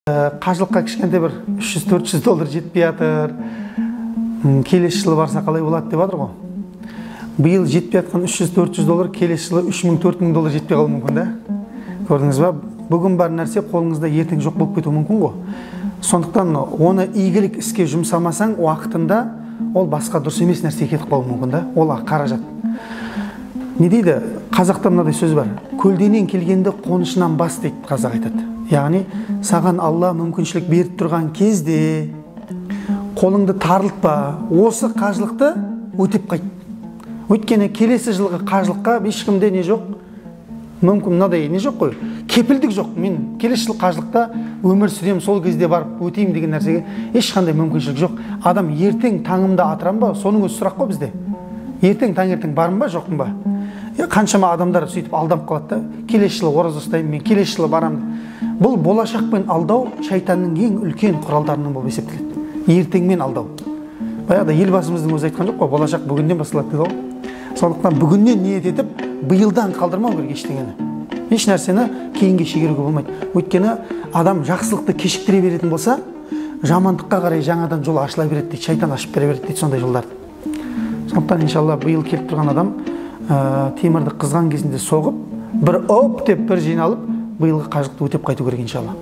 Қажылыққа кішкентай бір 300-400 доллар жетпей жатыр. Келесі жылы барса қалай болады деп жатыр ғой. Биыл жетпей жатқан 300-400 доллар келесі жылы 3000-4000 доллар жетпей қалуы мүмкін да. Көрдіңіз ба? Бүгін бар нәрсе қолыңызда ертең жоқ болып кетуі мүмкін ғой. Сондықтан оны игілік іске жұмсамасаң, уақытында ол басқа дұрыс емес нәрсеге кетіп қалуы мүмкін да. Ол қаражат. Не дейді? Қазақта мынадай сөз бар. Көлденең келгенді қонышынан бас дейді, қазақ айтады. Яғни саған Алла мүмкіншілік беріп тұрған кезде қолыңды тарылтпа, осы қажылықты өтеп қайт. Өйткені келесі жылғы қажылыққа ешкімде не жоқ, мүмкін мынадай не жоқ қой, кепілдік жоқ. Мен келесі жыл қажылықта өмір сүрем, сол кезде барып өтеймін деген нәрсеге ешқандай мүмкіншілік жоқ. Адам ертең таңымда атырам ба, соның өзі сұрақ қой бізде. Ертең таңертең барым ба, жоқпын ба? Қаншама адамдар сөйтіп алдап қалады да, келесі жылы ораза ұстаймын, мен келесі жылы барамын. Бұл болашақпен алдау шайтанның ең үлкен құралдарының болып есептеледі. Ертеңмен алдау. Баяғыда елбасымыздың өзі айтқан жоқ қой, болашақ бүгіннен басталады деді ғой. Сондықтан бүгіннен ниет етіп, биылдан қалдырмау керек ештеңені. Еш нәрсені кейінге шегеруге болмайды. Өйткені адам жақсылықты кешіктіре беретін болса, жамандыққа қарай жаңадан жол ашыла береді дейді, шайтан ашып бере береді дейді сондай жолдарды. Сондықтан иншалла биыл келіп тұрған адам темірді қызған кезінде соғып, бір оп деп бір жиналып, биылғы қажылықты өтеп қайту керек иншалла.